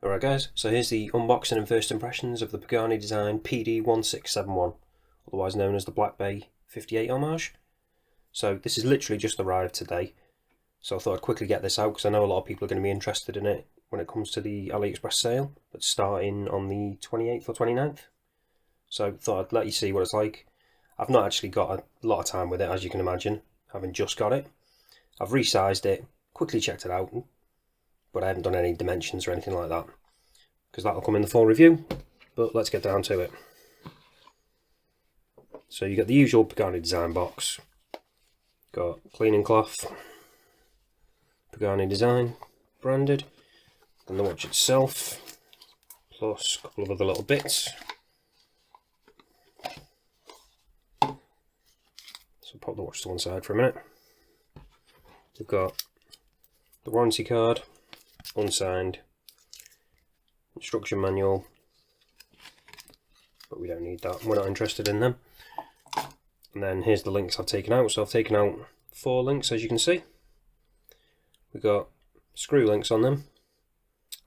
Alright guys, so here's the unboxing and first impressions of the Pagani design PD1671, otherwise known as the Black Bay 58 Homage. So this is literally just arrived today, so I thought I'd quickly get this out because I know a lot of people are going to be interested in it when it comes to the AliExpress sale that's starting on the 28th or 29th. So thought I'd let you see what it's like. I've not actually got a lot of time with it, as you can imagine, having just got it. I've resized it, quickly checked it out, but I haven't done any dimensions or anything like that, because that'll come in the full review. But let's get down to it. So you get the usual Pagani design box, got cleaning cloth, Pagani design branded, and the watch itself, plus a couple of other little bits. So pop the watch to one side for a minute. We've got the warranty card, unsigned, instruction manual, but we don't need that, we're not interested in them. And then here's the links I've taken out. So I've taken out 4 links, as you can see. We've got screw links on them,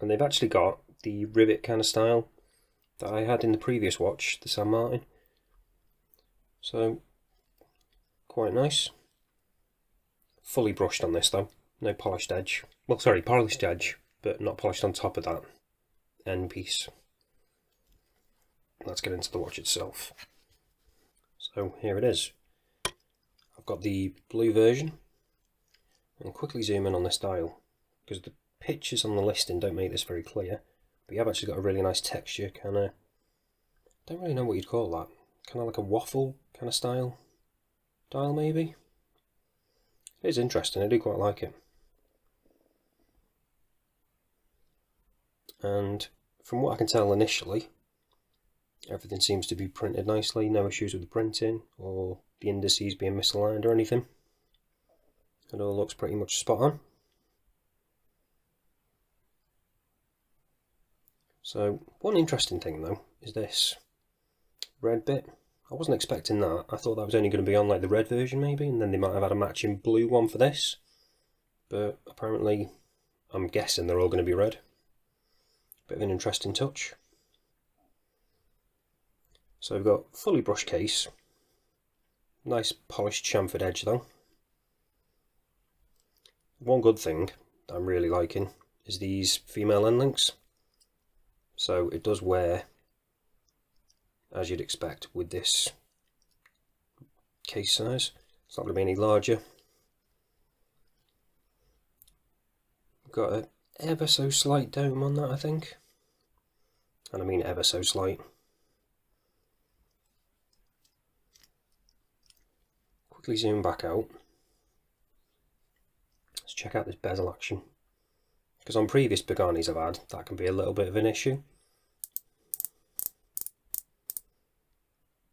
and they've actually got the rivet kind of style that I had in the previous watch, the San Martin. So quite nice. Fully brushed on this though, no polished edge. Well, sorry, polished edge, but not polished on top of that end piece. Let's get into the watch itself. So here it is. I've got the blue version, and quickly zoom in on this dial because the pictures on the listing don't make this very clear, but you have actually got a really nice texture, kind of, don't really know what you'd call that, kind of like a waffle kind of style dial maybe. It is interesting, I do quite like it. And from what I can tell initially, everything seems to be printed nicely, no issues with the printing or the indices being misaligned or anything. It all looks pretty much spot on. So one interesting thing though is this red bit. I wasn't expecting that. I thought that was only going to be on like the red version maybe, and then they might have had a matching blue one for this. But apparently, I'm guessing they're all going to be red. Bit of an interesting touch. So we've got fully brushed case. Nice polished chamfered edge though. One good thing that I'm really liking is these female end links. So it does wear as you'd expect with this case size. It's not going to be any larger. Got an ever so slight dome on that, I think, and I mean ever so slight. Quickly zoom back out. Let's check out this bezel action, because on previous Paganis I've had, that can be a little bit of an issue.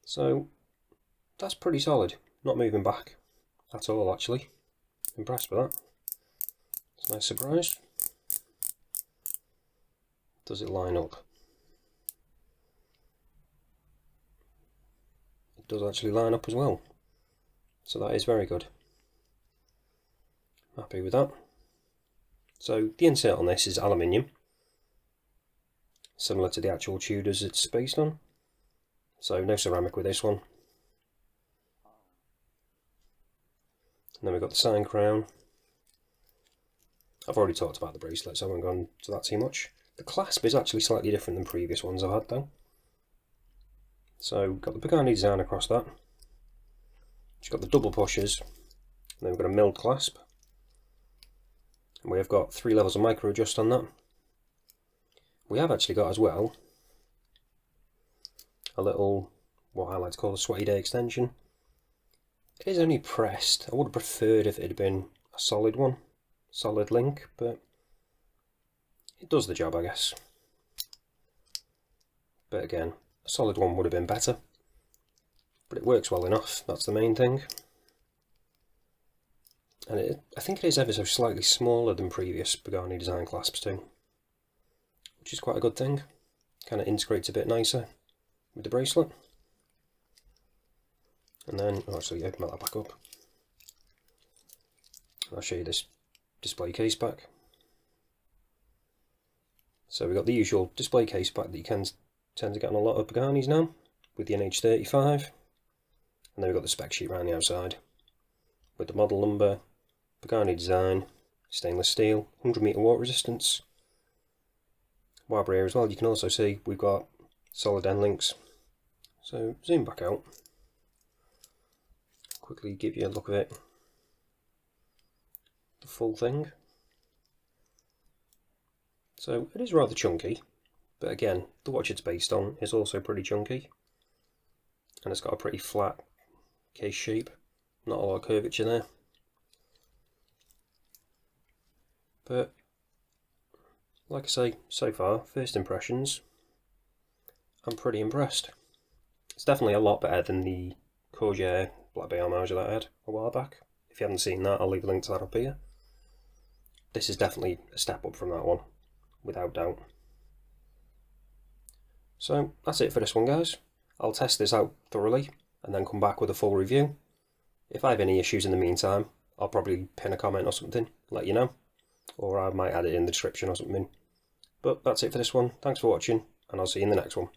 So that's pretty solid, not moving back at all actually. Impressed with that. It's a nice surprise. Does it line up? It does actually line up as well, so that is very good. Happy with that. So the insert on this is aluminium, similar to the actual Tudors it's based on. So no ceramic with this one. And then we've got the sign crown. I've already talked about the bracelet, so I won't go on to that too much. The clasp is actually slightly different than previous ones I've had though. So we've got the Pagani design across that. It's got the double pushers, and then we've got a milled clasp. And we have got 3 levels of micro adjust on that. We have actually got as well a little, what I like to call a sweaty day extension. It is only pressed. I would have preferred if it had been a solid one, solid link, but it does the job, I guess. But again, a solid one would have been better, but it works well enough, that's the main thing. And I think it is ever so slightly smaller than previous Pagani design clasps too, which is quite a good thing. Kind of integrates a bit nicer with the bracelet. And then, actually open that back up. I'll show you this display case back. So we've got the usual display case back that you can tend to get on a lot of Paganis now, with the NH35, and then we've got the spec sheet around the outside, with the model number, Pagani design, stainless steel, 100 metre water resistance. While we're here as well, you can also see we've got solid end links. So zoom back out, quickly give you a look at it, the full thing. So it is rather chunky, but again, the watch it's based on is also pretty chunky, and it's got a pretty flat case shape, not a lot of curvature there. But like I say, so far, first impressions, I'm pretty impressed. It's definitely a lot better than the Homage Black Bay Homage that I had a while back. If you haven't seen that, I'll leave a link to that up here. This is definitely a step up from that one, without doubt. So that's it for this one, guys. I'll test this out thoroughly and then come back with a full review. If I have any issues in the meantime, I'll probably pin a comment or something, let you know, or I might add it in the description or something. But that's it for this one. Thanks for watching, and I'll see you in the next one.